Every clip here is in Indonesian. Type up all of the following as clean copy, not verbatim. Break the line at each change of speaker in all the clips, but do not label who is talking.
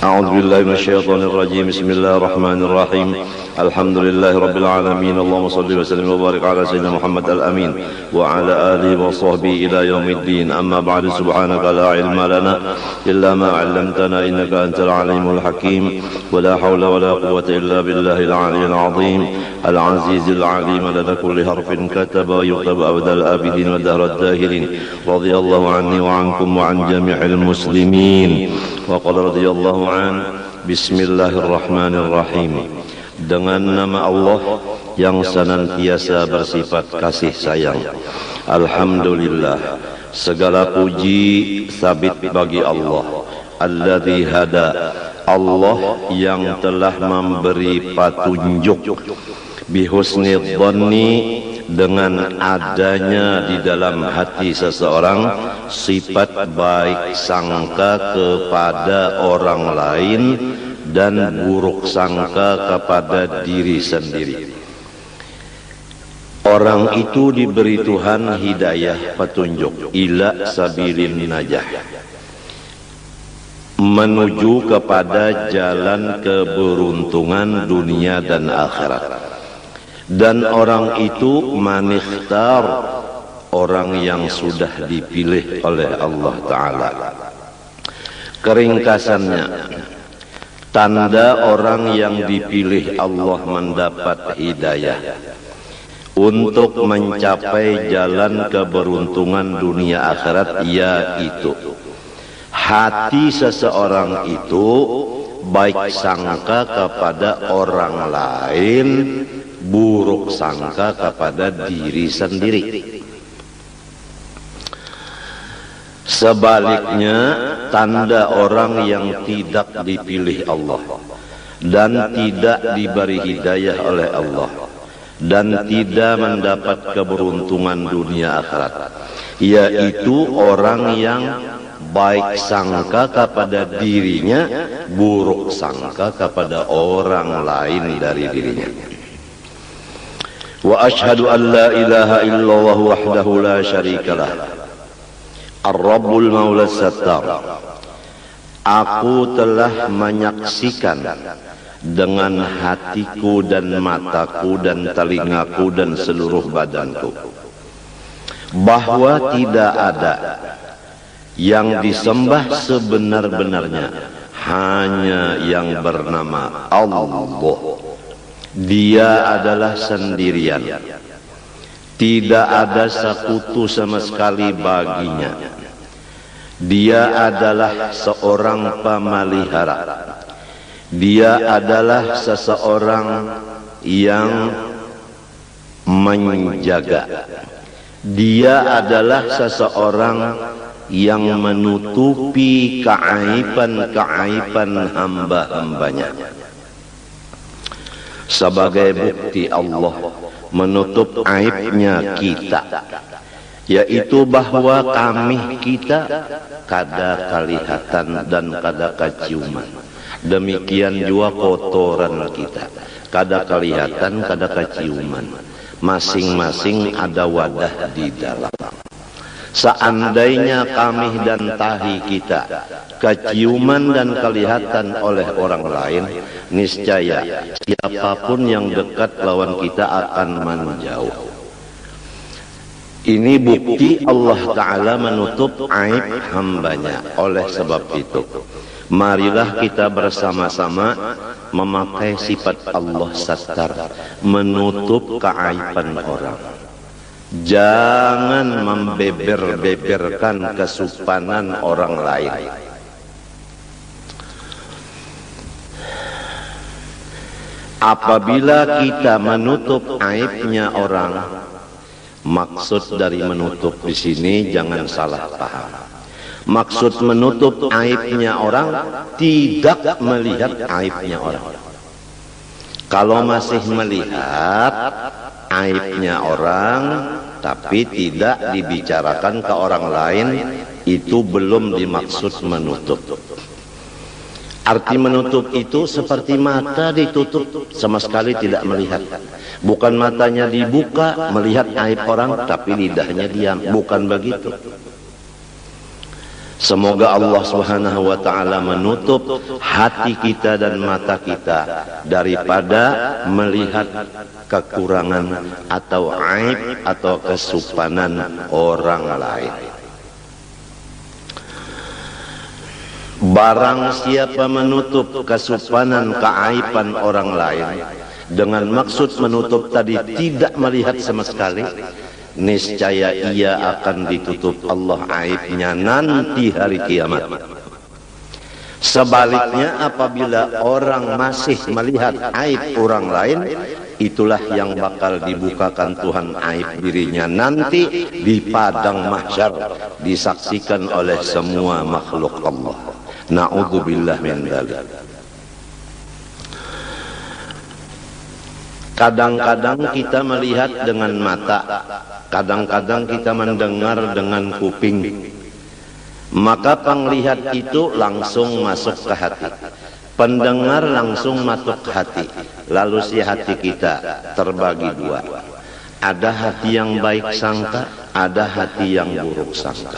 أعوذ بالله من الشيطان الرجيم. بسم الله الرحمن الرحيم. الحمد لله رب العالمين. اللهم صل وسلم وبارك على سيدنا محمد الأمين وعلى آله وصحبه إلى يوم الدين. أما بعد، سبحانك لا علم لنا إلا ما علمتنا إنك أنت العليم الحكيم. ولا حول ولا قوة إلا بالله العلي العظيم العزيز العليم. لدى كل حرف كتب ويكتب أبد الآبدين ودهر الداهرين. رضي الله عني وعنكم وعن جميع المسلمين. وقال رضي الله عنه. Bismillahirrahmanirrahim. Dengan nama Allah yang senantiasa bersifat kasih sayang. Alhamdulillah, segala puji sabit bagi Allah. Alladzi hada, Allah yang telah memberi petunjuk. Bihusni dhanni, dengan adanya di dalam hati seseorang sifat baik sangka kepada orang lain dan buruk sangka kepada diri sendiri. Orang itu diberi Tuhan hidayah, petunjuk, ila sabilin najah, menuju kepada jalan keberuntungan dunia dan akhirat. Dan orang itu manikhtar, orang yang sudah dipilih oleh Allah Ta'ala. Keringkasannya, tanda orang yang dipilih Allah mendapat hidayah untuk mencapai jalan keberuntungan dunia akhirat, yaitu hati seseorang itu baik sangka kepada orang lain, buruk sangka kepada diri sendiri. Sebaliknya, tanda orang yang tidak dipilih Allah dan tidak diberi hidayah oleh Allah dan tidak mendapat keberuntungan dunia akhirat, yaitu orang yang baik sangka kepada dirinya, buruk sangka kepada orang lain dari dirinya. Wa ashhadu an la ilaha illallah wahdahu la syarikalah, ar-rabbul maula sattar. Aku telah menyaksikan dengan hatiku dan mataku dan telingaku dan seluruh badanku bahwa tidak ada yang disembah sebenar-benarnya hanya yang bernama Allah. Dia adalah sendirian, tidak ada sekutu sama sekali baginya. Dia adalah seorang pemelihara. Dia adalah seseorang yang menjaga. Dia adalah seseorang yang menutupi keaiban-keaiban hamba-hambanya. Sebagai bukti Allah menutup aibnya kita, yaitu bahwa kami kita kada kelihatan dan kada keciuman. Demikian juga kotoran kita kada kelihatan, kada keciuman. Masing-masing ada wadah di dalam. Seandainya kami dan tahi kita keciuman dan kelihatan oleh orang lain, niscaya siapapun yang dekat lawan kita akan menjauh. Ini bukti Allah Ta'ala menutup aib hambanya. Oleh sebab itu, marilah kita bersama-sama memakai sifat Allah Sattar, menutup keaiban orang. Jangan membeber-beberkan kesupanan orang lain. Apabila kita menutup aibnya orang, maksud dari menutup di sini jangan salah paham. Maksud menutup aibnya orang tidak melihat aibnya orang. Kalau masih melihat aibnya orang tapi tidak dibicarakan ke orang lain, itu belum dimaksud menutup. Arti menutup itu seperti mata ditutup, sama sekali tidak melihat. Bukan matanya dibuka melihat aib orang tapi lidahnya diam, bukan begitu. Semoga Allah Subhanahu wa taala menutup hati kita dan mata kita daripada melihat kekurangan atau aib atau kesupanan orang lain. Barang siapa menutup kesupanan keaiban orang lain dengan maksud menutup tadi tidak melihat sama sekali, niscaya ia akan ditutup Allah aibnya nanti hari kiamat. Sebaliknya, apabila orang masih melihat aib orang lain, itulah yang bakal dibukakan Tuhan aib dirinya nanti di padang mahsyar, disaksikan oleh semua makhluk Allah. Na'udzubillah min dzalik. Kadang-kadang kita melihat dengan mata, kadang-kadang kita mendengar dengan kuping. Maka penglihat itu langsung masuk ke hati, pendengar langsung masuk ke hati. Lalu si hati kita terbagi dua. Ada hati yang baik sangka, ada hati yang buruk sangka.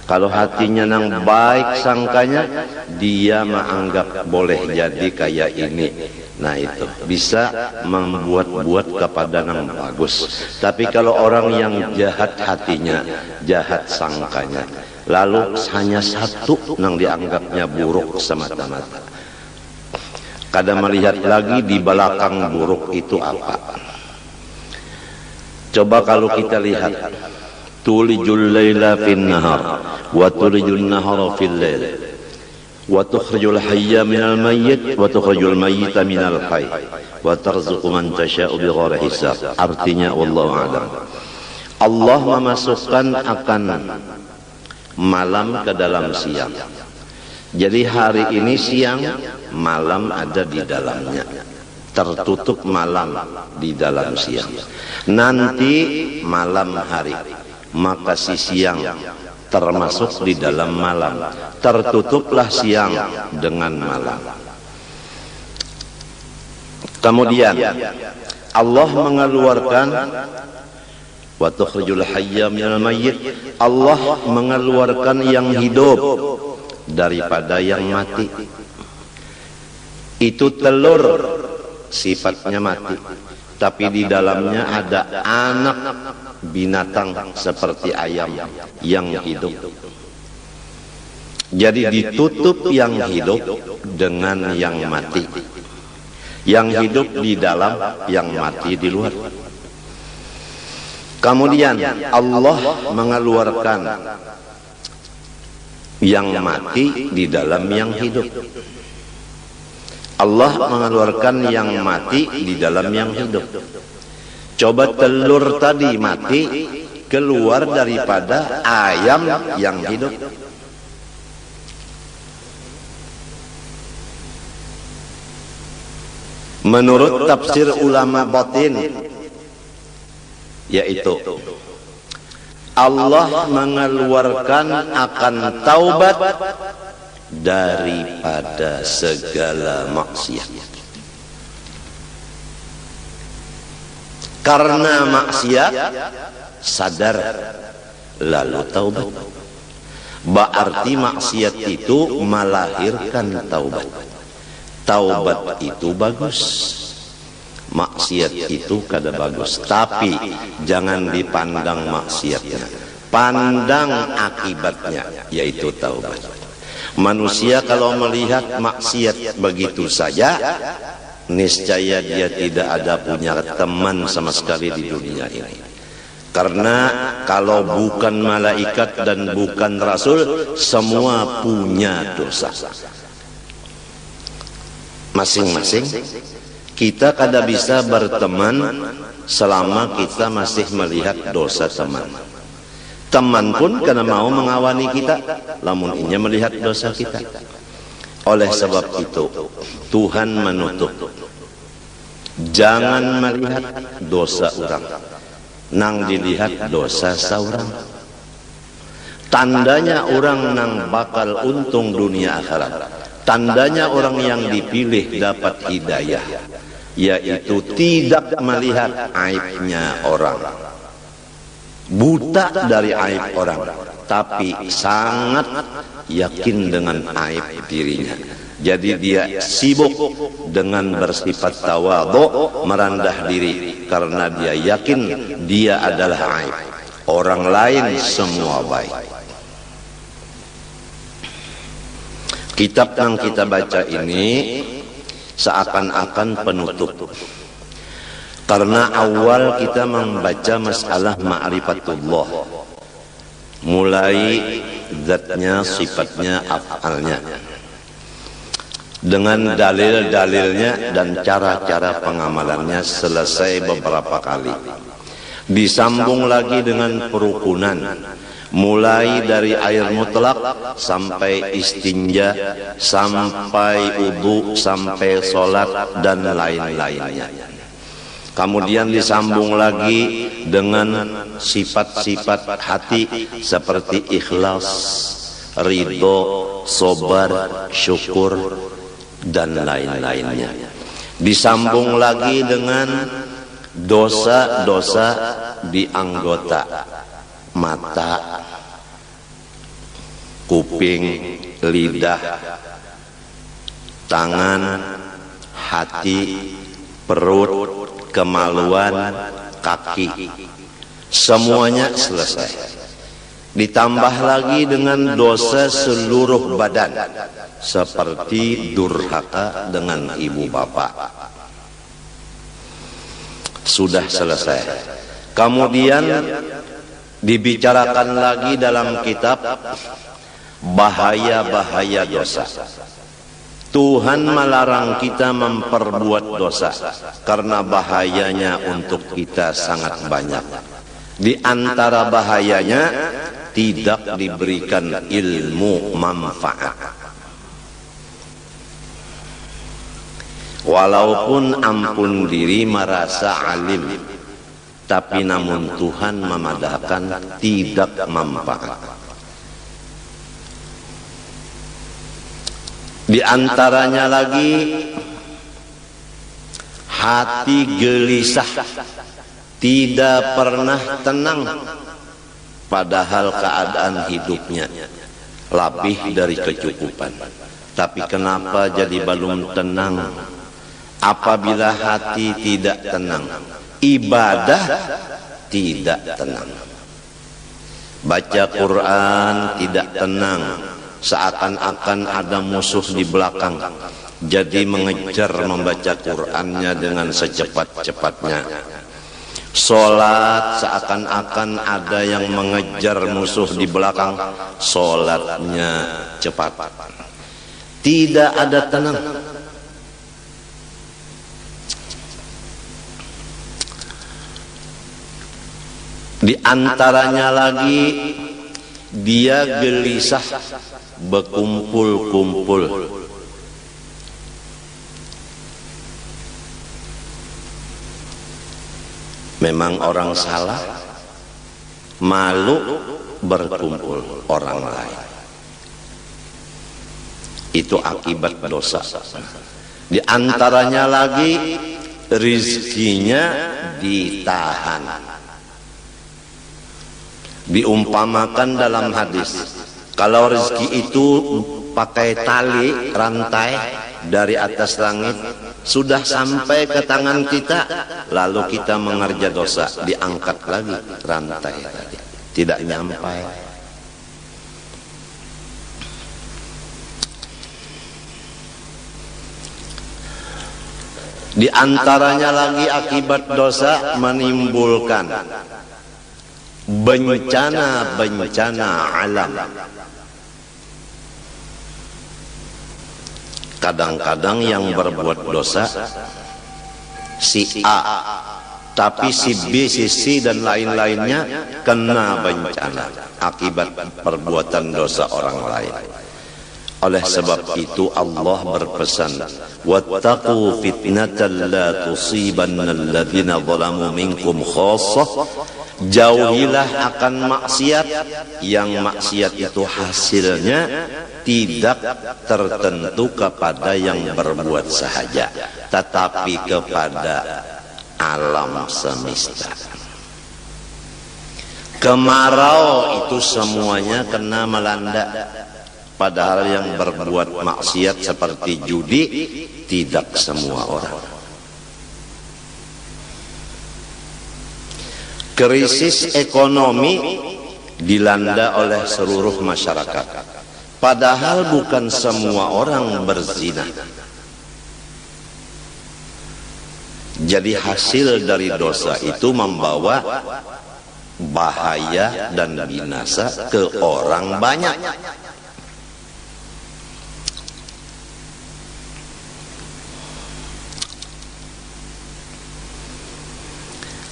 Kalau hatinya yang baik sangkanya, dia menganggap boleh jadi kayak ini. Nah itu bisa membuat-buat kepada yang bagus. Tapi kalau orang yang jahat hatinya, jahat sangkanya, lalu hanya satu yang dianggapnya buruk semata-mata. Kadang melihat lagi di belakang buruk itu apa. Coba kalau kita lihat, tulijul laila fin nahar wa tulijul nahara fil lail wa tukhrijul hayya minal mayyit wa tukhrijul mayyita minal hayy wa tarzuqu man tasha'u bighairi hisab. Artinya wallahu a'lam. Allah memasukkan akan malam ke dalam siang. Jadi hari ini siang, malam ada di dalamnya. Tertutup malam di dalam siang. Nanti malam hari, maka si siang termasuk di dalam malam. Tertutuplah siang dengan malam. Kemudian Allah mengeluarkan wa tukhrijul hayya minal mayyit. Allah mengeluarkan yang hidup daripada yang mati. Itu telur sifatnya mati, tapi di dalamnya ada anak binatang seperti ayam yang hidup. Jadi ditutup yang hidup dengan yang mati. Yang hidup di dalam, yang mati di luar. Kemudian Allah mengeluarkan yang mati di dalam yang hidup. Allah mengeluarkan yang mati di dalam yang hidup. Coba telur tadi mati keluar daripada ayam yang hidup. Menurut tafsir ulama batin, yaitu Allah mengeluarkan akan taubat daripada segala maksiat. Karena maksiat sadar lalu taubat. Berarti maksiat itu melahirkan taubat. Taubat itu bagus, maksiat itu kada bagus. Tapi jangan dipandang maksiatnya, pandang akibatnya, yaitu taubat. Manusia kalau melihat maksiat begitu saja, niscaya dia tidak ada punya teman sama sekali di dunia ini. Karena kalau bukan malaikat dan bukan rasul, semua punya dosa. Masing-masing kita kada bisa berteman selama kita masih melihat dosa teman. Teman pun karena mau mengawani kita, lamun inya melihat dosa kita. Oleh sebab itu, Tuhan menutup. Jangan melihat dosa orang, nang dilihat dosa seorang. Tandanya orang nang bakal untung dunia akhirat, tandanya orang yang dipilih dapat hidayah, yaitu tidak melihat aibnya orang, buta dari aib orang, tapi sangat yakin dengan aib dirinya. Jadi dia sibuk dengan bersifat tawadhu, merendah diri, karena dia yakin dia adalah aib. Orang lain semua baik. Kitab yang kita baca ini seakan-akan penutup, karena awal kita membaca masalah ma'rifatullah, mulai zatnya, sifatnya, af'alnya, dengan dalil-dalilnya dan cara-cara pengamalannya selesai beberapa kali. Disambung lagi dengan perukunan, mulai dari air mutlak sampai istinja, sampai wudu, sampai sholat dan lain-lainnya. Kemudian disambung lagi dengan sifat-sifat hati seperti ikhlas, ridho, sabar, syukur dan lain-lainnya. Disambung lagi dengan dosa-dosa di anggota mata, kuping, lidah, tangan, hati, perut, kemaluan, kaki, semuanya selesai. Ditambah lagi dengan dosa seluruh badan, seperti durhaka dengan ibu bapak. Sudah selesai. Kemudian dibicarakan lagi dalam kitab bahaya-bahaya dosa. Tuhan melarang kita memperbuat dosa karena bahayanya untuk kita sangat banyak. Di antara bahayanya tidak diberikan ilmu manfaat. Walaupun ampun diri merasa alim, tapi namun Tuhan memadahkan tidak manfaat. Di antaranya lagi hati gelisah, tidak pernah tenang, padahal keadaan hidupnya lebih dari kecukupan. Tapi kenapa jadi belum tenang? Apabila hati tidak tenang, ibadah tidak tenang, baca Quran tidak tenang, seakan-akan ada musuh di belakang, jadi mengejar membaca Qurannya dengan secepat-cepatnya. Sholat seakan-akan ada yang mengejar musuh di belakang, sholatnya cepat. Tidak ada tenang. Di antaranya lagi dia gelisah, berkumpul-kumpul. Memang orang salah, malu berkumpul orang lain. Itu akibat dosa. Di antaranya lagi rizkinya ditahan. Diumpamakan dalam hadis, kalau rezeki itu pakai tali rantai dari atas langit, sudah sampai ke tangan kita, lalu kita mengerja dosa, diangkat lagi rantai tadi, tidak nyampai. Di antaranya lagi akibat dosa menimbulkan bencana-bencana alam. Kadang-kadang yang berbuat dosa si A, tapi si B, si C dan lain-lainnya kena bencana akibat perbuatan dosa orang lain. Oleh sebab itu Allah berpesan, wattaqu fitnatan la tusibanna alladhina zalamu minkum khassah. Jauhilah akan maksiat, yang maksiat itu hasilnya tidak tertentu kepada yang berbuat sahaja, tetapi kepada alam semesta. Kemarau itu semuanya kena melanda. Padahal yang berbuat maksiat seperti judi tidak semua orang. Krisis ekonomi dilanda oleh seluruh masyarakat. Padahal bukan semua orang berzina. Jadi hasil dari dosa itu membawa bahaya dan binasa ke orang banyak.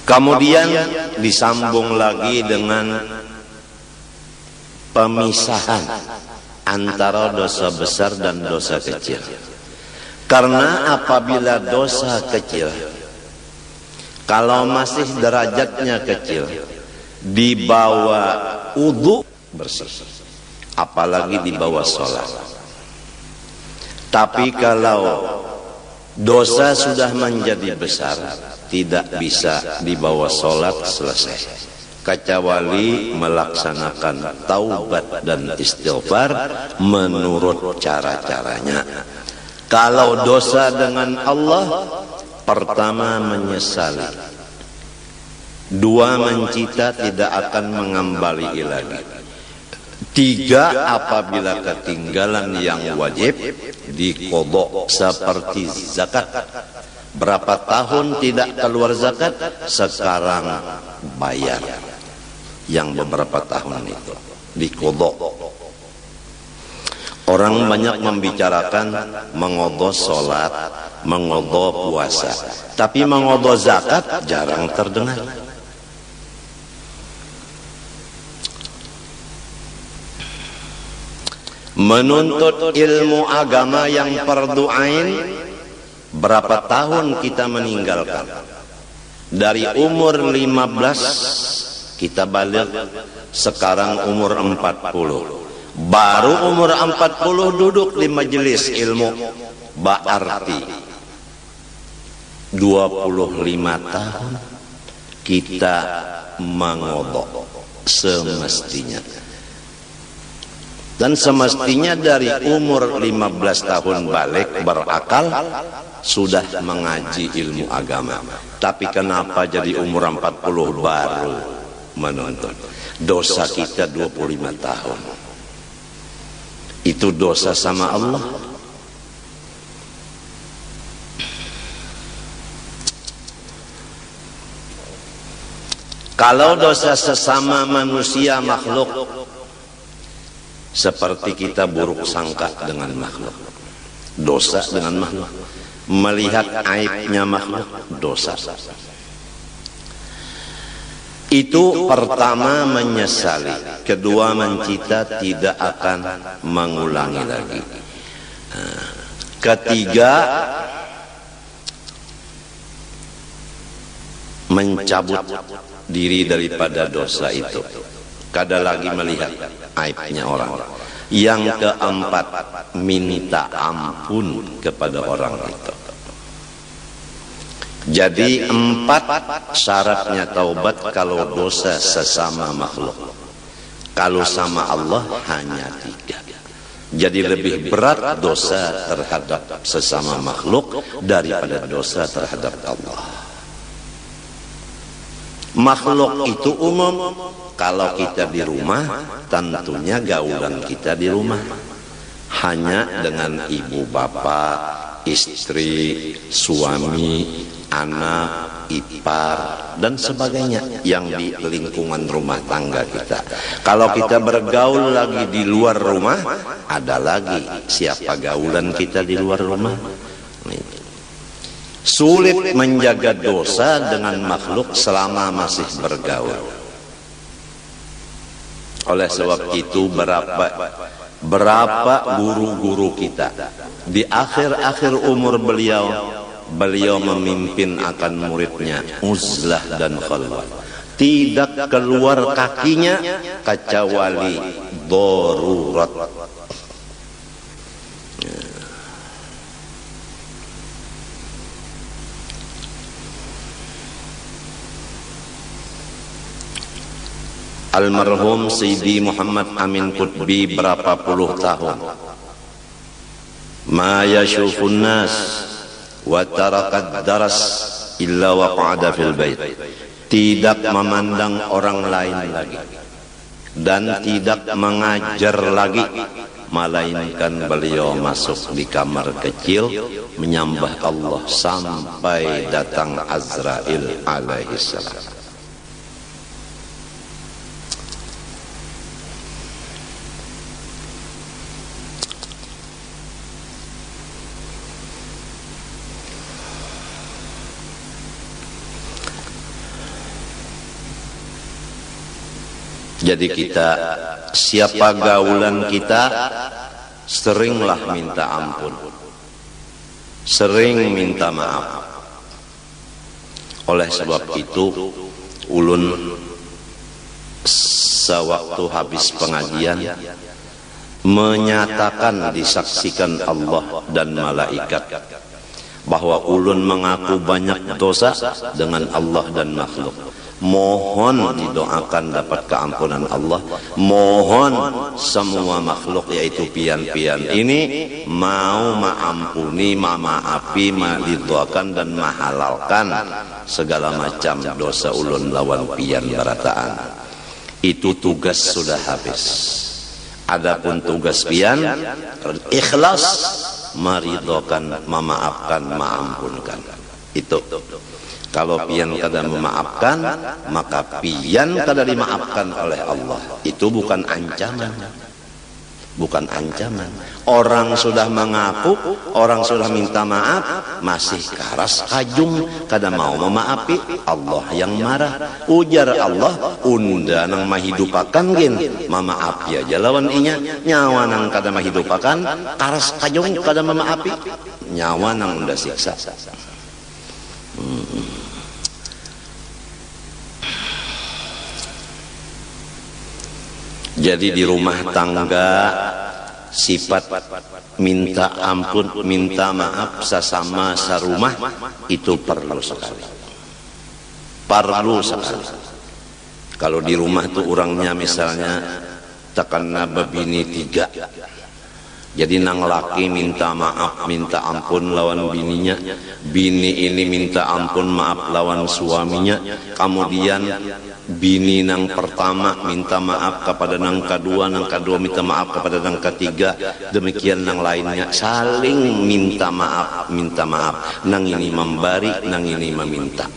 Kemudian disambung lagi dengan pemisahan antara dosa besar dan dosa kecil. Karena apabila dosa kecil, kalau masih derajatnya kecil, di bawah wudu bersih, apalagi di bawah sholat. Tapi kalau dosa sudah menjadi besar, tidak bisa dibawa sholat selesai, kecuali melaksanakan taubat dan istighfar menurut cara-caranya. Kalau dosa dengan Allah, pertama menyesali, dua mencita tidak akan mengembali lagi, tiga apabila ketinggalan yang wajib diqodho seperti zakat. Berapa tahun tidak keluar zakat, sekarang bayar yang beberapa tahun itu diqodho. Orang banyak membicarakan mengodho sholat, mengodho puasa, tapi mengodho zakat jarang terdengar. Menuntut ilmu agama yang fardu ain, berapa tahun kita meninggalkan? Dari umur 15 kita balik, sekarang umur 40. Baru umur 40 duduk di majelis ilmu, berarti 25 tahun kita mengodho semestinya. Dan semestinya dari umur 15 tahun balik berakal, sudah mengaji ilmu agama. Tapi kenapa jadi umur 40 baru menuntut? Dosa kita 25 tahun. Itu dosa sama Allah. Kalau dosa sesama manusia makhluk, seperti kita buruk sangka dengan makhluk, dosa dengan makhluk. Melihat aibnya makhluk, dosa. Itu pertama menyesali, kedua mencita tidak akan mengulangi lagi, ketiga mencabut diri daripada dosa itu, kada lagi melihat aibnya orang. Yang keempat, minta ampun kepada orang itu. Jadi 4 syaratnya taubat kalau dosa sesama makhluk. Kalau sama Allah hanya 3. Jadi lebih berat dosa terhadap sesama makhluk daripada dosa terhadap Allah. Makhluk itu umum. Kalau kita di rumah, tentunya gaulan kita di rumah hanya dengan ibu bapak, istri, suami, anak, ipar, dan sebagainya yang di lingkungan rumah tangga kita. Kalau kita bergaul lagi di luar rumah, ada lagi siapa gaulan kita di luar rumah. Sulit menjaga dosa dengan makhluk selama masih bergaul. Oleh sebab itu berapa guru-guru kita di akhir-akhir umur beliau memimpin akan muridnya uzlah dan khalwat, tidak keluar kakinya kecuali darurat. almarhum Sayyidi Muhammad Amin Qutbi berapa puluh tahun. Ma yashufun nas wa tarakat daras illa waqa'ada fil bait. Tidak memandang orang lain lagi dan tidak mengajar lagi, melainkan beliau masuk di kamar kecil menyembah Allah sampai datang Azrail alaihissalam. Jadi kita, siapa gaulan kita, seringlah minta ampun, sering minta maaf. Oleh sebab itu, ulun sewaktu habis pengajian menyatakan, disaksikan Allah dan malaikat bahwa ulun mengaku banyak dosa dengan Allah dan makhluk. Mohon didoakan dapat keampunan Allah. Mohon semua makhluk yaitu pian-pian ini mau maampuni, mamaapi, didoakan dan mahalalkan segala macam dosa ulun lawan pian barataan. Itu tugas sudah habis. Adapun tugas pian ikhlas meridhokan, memaafkan, maampunkan. Itu. Kalau pian kada memaafkan, maka pian kada dimaafkan oleh Allah. Itu bukan ancaman. Bukan ancaman. Orang sudah mengaku, orang sudah minta maaf, masih karas kajung, kada mau memaafi, Allah yang marah. Ujar Allah, unda nang mahidupakan gin, mamaafi aja lawan inya. Nyawa nang kada mahidupakan, karas kajung kada memaafi, nyawa nang unda siksa. Jadi di rumah tangga sifat minta ampun, minta maaf sesama serumah itu perlu sekali. Perlu sekali. Kalau di rumah tuh orangnya misalnya takana babini 3. Jadi nang laki minta maaf, minta ampun lawan bininya, bini ini minta ampun maaf lawan suaminya, kemudian bini nang pertama minta maaf kepada nang kedua minta maaf kepada nang ketiga, demikian nang lainnya saling minta maaf, nang ini memberi, nang ini meminta.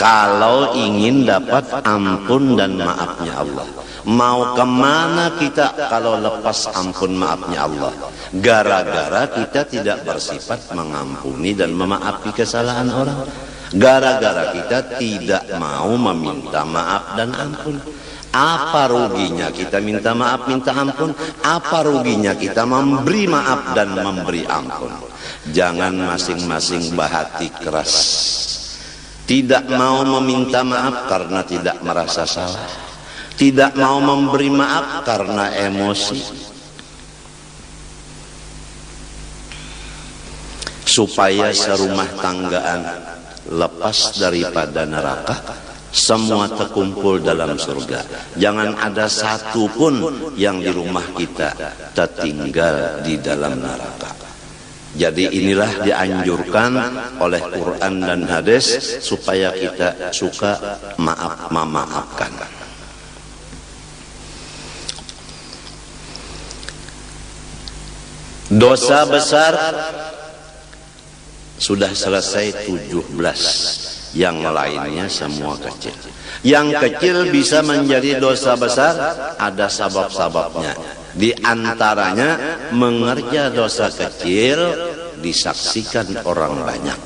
Kalau ingin dapat ampun dan maafnya Allah, mau kemana kita kalau lepas ampun maafnya Allah? Gara-gara kita tidak bersifat mengampuni dan memaafi kesalahan orang. Gara-gara kita tidak mau meminta maaf dan ampun. Apa ruginya kita minta maaf, minta ampun? Apa ruginya kita memberi maaf dan memberi ampun? Jangan masing-masing bahati keras. Tidak mau meminta maaf karena tidak merasa salah. Tidak mau memberi maaf karena emosi. Supaya serumah tanggaan lepas daripada neraka, semua terkumpul dalam surga. Jangan ada satu pun yang di rumah kita tertinggal di dalam neraka. Jadi inilah dianjurkan oleh Quran dan hadis supaya kita suka memaafkan. Dosa besar sudah selesai 17, yang lainnya semua kecil. Yang kecil bisa menjadi dosa besar, ada sabab-sababnya. Di antaranya mengerja dosa kecil disaksikan orang banyak,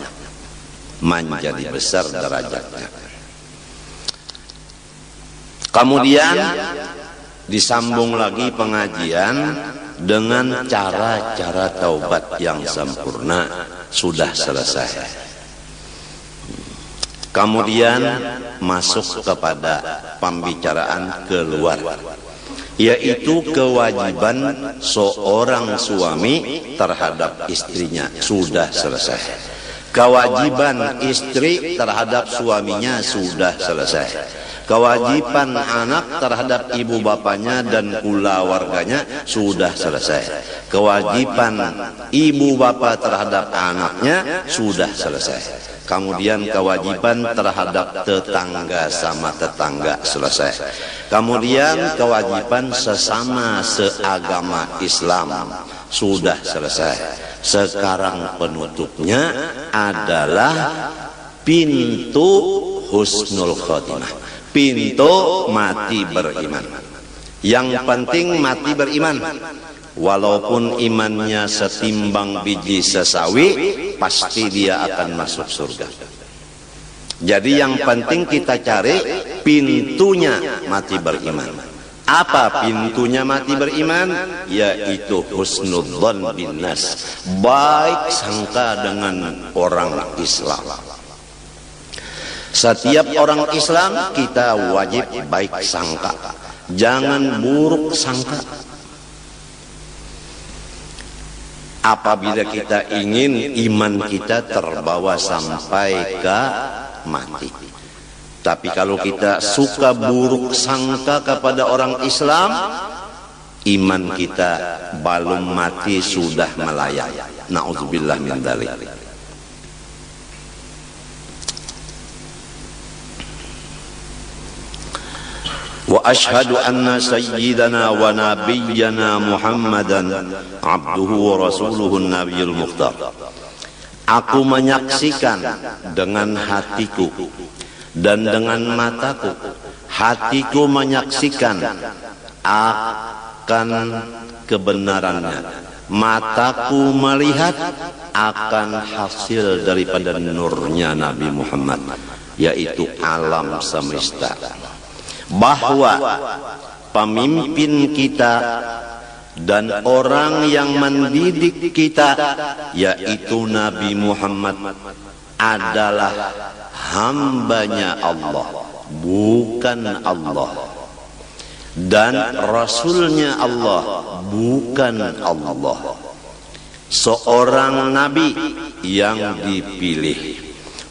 menjadi besar derajatnya. Kemudian disambung lagi pengajian dengan cara-cara taubat yang sempurna, sudah selesai. Kemudian masuk kepada pembicaraan keluar, yaitu kewajiban seorang suami terhadap istrinya, sudah selesai. Kewajiban istri terhadap suaminya sudah selesai. Kewajiban anak terhadap ibu bapanya dan keluarganya sudah selesai. Kewajiban ibu bapa terhadap anaknya sudah selesai. Kemudian kewajiban terhadap tetangga sama tetangga selesai. Kemudian kewajiban sesama seagama Islam sudah selesai. Sekarang penutupnya adalah pintu husnul khotimah, pintu mati beriman. Yang penting mati beriman. Walaupun imannya setimbang biji sesawi, pasti dia akan masuk surga. Jadi yang penting kita cari pintunya mati beriman. Apa pintunya mati beriman? Yaitu husnudzon bin nas, baik sangka dengan orang Islam. Setiap orang Islam kita wajib baik sangka, jangan buruk sangka. Apabila kita ingin iman kita terbawa sampai ke mati. Tapi kalau kita suka buruk sangka kepada orang Islam, iman kita belum mati sudah melayang. Na'udzubillah min dzalik. Wa ashhadu anna sayyidana wa nabiyyana Muhammadan abduhu wa rasuluhu nabiyul mukhtar. Aku menyaksikan dengan hatiku dan dengan mataku. Hatiku menyaksikan akan kebenarannya. Mataku melihat akan hasil daripada nurnya Nabi Muhammad, yaitu alam semesta. Bahwa pemimpin kita dan orang yang mendidik kita, yaitu Nabi Muhammad, adalah hambanya Allah, bukan Allah, dan Rasulnya Allah, bukan Allah. Seorang Nabi yang dipilih,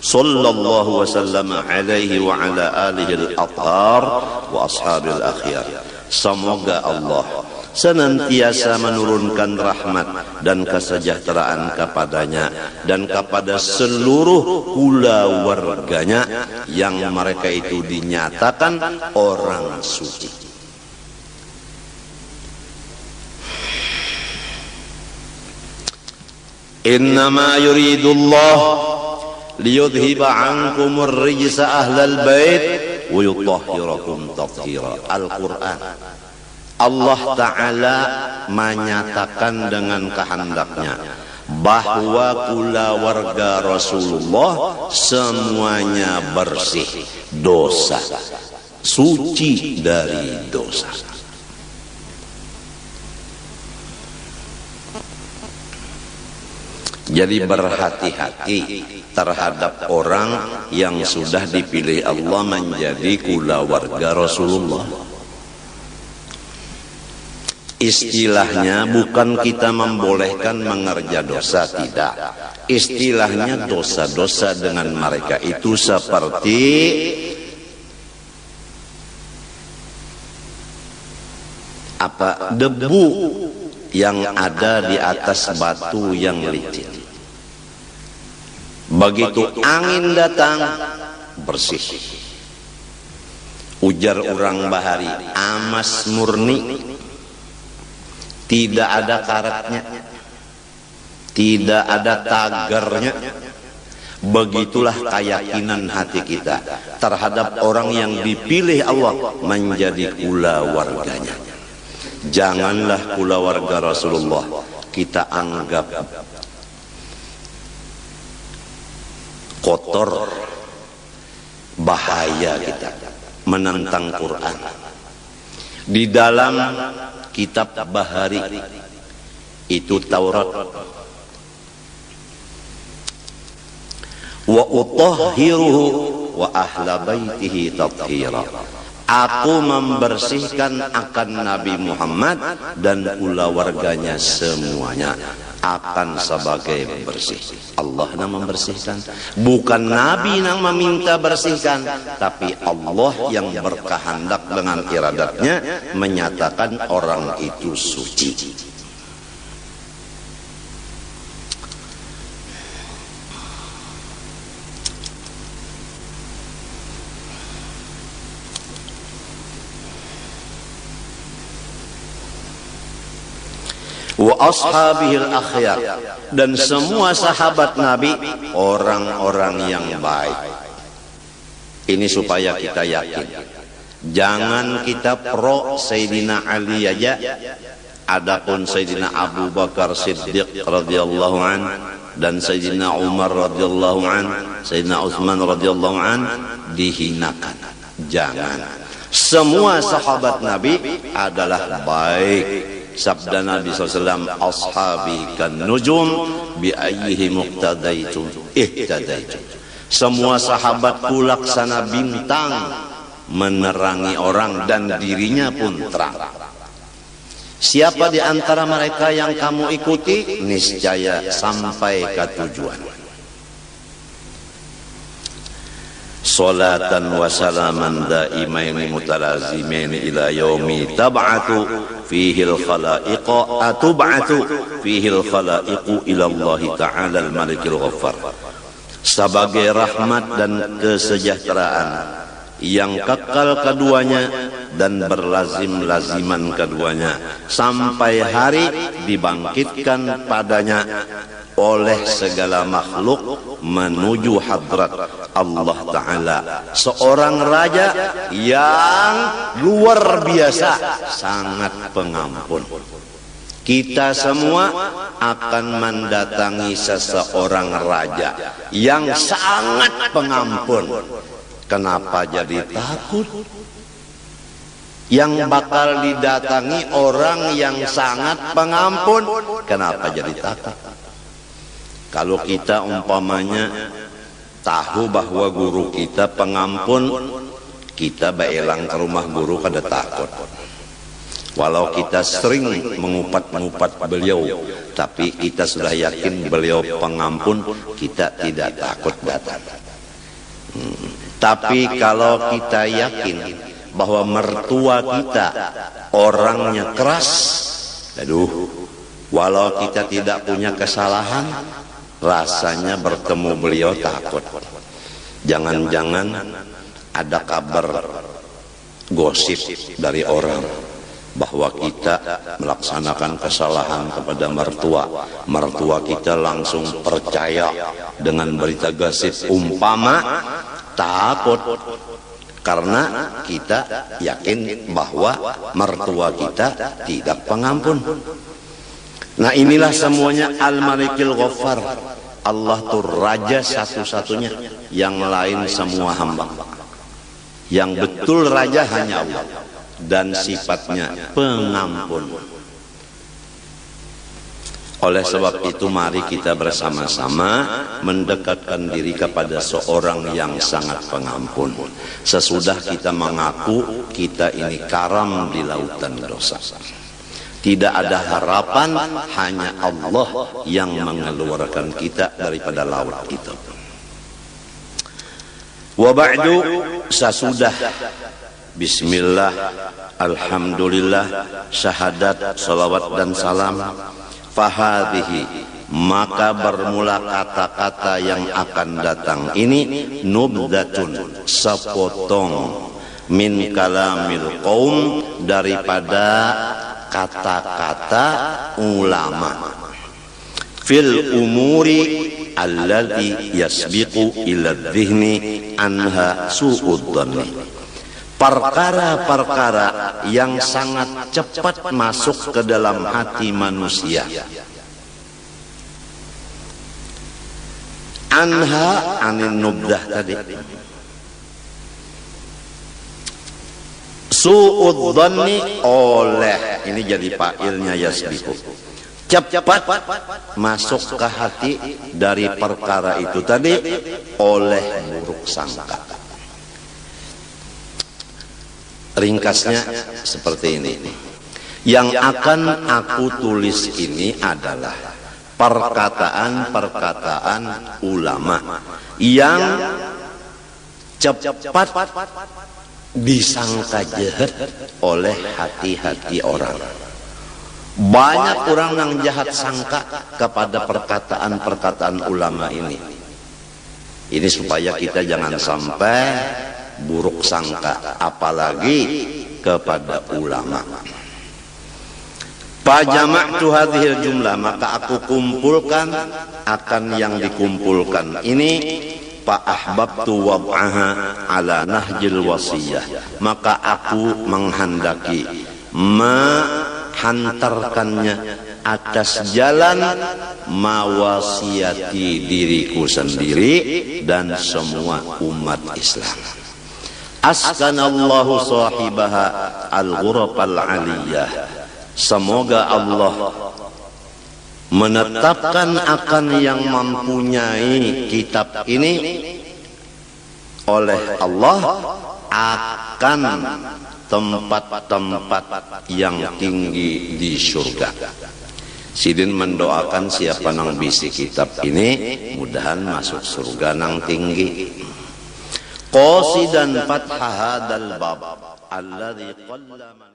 sallallahu wasallam alaihi wa ala alihi al-athhar wa ashabil akhyar. Semoga Allah senantiasa menurunkan rahmat dan kesejahteraan kepadanya dan kepada seluruh keluarganya yang mereka itu dinyatakan orang suci. Innama yuridullah liyudhiba ankumur rijsa ahlal bait wa yutahhirakum tathira. Al-Quran. Allah Ta'ala menyatakan dengan kehendaknya bahwa keluarga Rasulullah semuanya bersih dosa, suci dari dosa. Jadi berhati-hati terhadap orang yang sudah dipilih Allah menjadi keluarga Rasulullah. Istilahnya bukan kita membolehkan mengerja dosa, tidak. Istilahnya dosa-dosa dengan mereka itu seperti debu yang ada di atas batu yang licin. Begitu angin datang, bersih. Ujar orang Bahari, amas murni, tidak ada karatnya, tidak ada tagarnya. Begitulah keyakinan hati kita terhadap orang yang dipilih Allah menjadi keluarganya. Janganlah keluarga Rasulullah kita anggap kotor, bahaya kita menentang Quran. Di dalam kitab Bahari itu Taurat, wa utahhiruhu wa ahla baitihi tathira. Aku membersihkan akan Nabi Muhammad dan keluarganya semuanya. akan sebagai bersih. Allah yang membersihkan, bukan Nabi yang meminta bersihkan, tapi Allah yang berkehendak dengan iradatnya menyatakan orang itu suci. Wa ashabihil akhyar, dan semua sahabat Nabi orang-orang yang baik. Ini supaya kita yakin, jangan kita pro Sayyidina Ali aja, adapun Sayyidina Abu Bakar Siddiq radhiyallahu an dan Sayyidina Umar radhiyallahu an, Sayyidina Utsman radhiyallahu an dihinakan. Jangan. Semua sahabat Nabi adalah baik. Sabda Nabi SAW, ashabi kan nujum bi ayyihi muqtadaitu ihtadaitu. Semua sahabatku laksana bintang menerangi orang dan dirinya pun terang. Siapa di antara mereka yang kamu ikuti, niscaya sampai ke tujuan. Salatan wa salaman daimaini mutalazimaini ila yaumi tab'atu fihil khalaiqa atub'atu fihil khalaiqu ila Allah ta'ala al-malikil ghaffar. Sebagai rahmat dan kesejahteraan yang kekal keduanya dan berlazim-laziman keduanya sampai hari dibangkitkan padanya oleh segala makhluk menuju hadrat Allah Ta'ala, seorang raja yang luar biasa, sangat pengampun. Kita semua akan mendatangi seseorang raja yang sangat pengampun. Kenapa jadi takut? Yang bakal didatangi orang yang sangat pengampun, kenapa jadi takut? Kalau kita umpamanya tahu bahwa guru kita pengampun, kita baelang ke rumah guru kada takut. Walau kita sering mengupat-ngupat beliau, tapi kita sudah yakin beliau pengampun, kita tidak takut datang. Tapi kalau kita yakin bahwa mertua kita orangnya keras, aduh, walau kita tidak punya kesalahan, rasanya bertemu beliau takut. Jangan-jangan ada kabar gosip dari orang bahwa kita melaksanakan kesalahan kepada mertua kita langsung percaya dengan berita gosip, umpama takut karena kita yakin bahwa mertua kita tidak pengampun. Nah, inilah semuanya Al-Malikil Ghaffar. Allah tuh raja satu-satunya, yang lain semua hamba. Yang betul raja hanya Allah, dan sifatnya pengampun. Oleh sebab itu mari kita bersama-sama mendekatkan diri kepada seorang yang sangat pengampun. Sesudah kita mengaku kita ini karam di lautan dosa. Tidak ada harapan, hanya Allah yang mengeluarkan kita daripada laut itu. Wa ba'du, sesudah bismillah, alhamdulillah, syahadat, salawat dan salam, fahadhihi, maka bermula kata-kata yang akan datang ini nubdatun, sepotong, min kalamil qaum, daripada kata-kata ulama, fil umuri allati yasbiqu ila dhihni anha su'uddhanni, perkara-perkara yang sangat cepat masuk ke dalam hati manusia. Anha, anin nubdah tadi, su'uddhanni, oleh, ini jadi fa'ilnya yasbiqu, cepat masuk ke hati dari perkara itu tadi oleh buruk sangka. Ringkasnya seperti ini. Yang akan aku tulis ini adalah
perkataan-perkataan ulama yang cepat disangka jahat oleh hati-hati orang. Banyak orang yang jahat sangka kepada perkataan-perkataan ulama ini. Ini supaya kita jangan sampai buruk sangka, apalagi kepada ulama. Fajama'tu hadhil jumlah, maka aku kumpulkan akan yang dikumpulkan ini. Fa ahbabtu wad'aha ala nahjil wasiyah, maka aku menghendaki menghantarkannya atas jalan mawasiyati diriku sendiri dan semua umat Islam. Askanallahu sahibaha al-ghurafal aliyah, semoga Allah menetapkan akan yang mempunyai kitab ini oleh Allah akan tempat-tempat yang tinggi di surga. Sidin mendoakan siapa nang bisi kitab ini mudahan masuk surga nang tinggi. Qasidan fathahadal bab alladzi qallama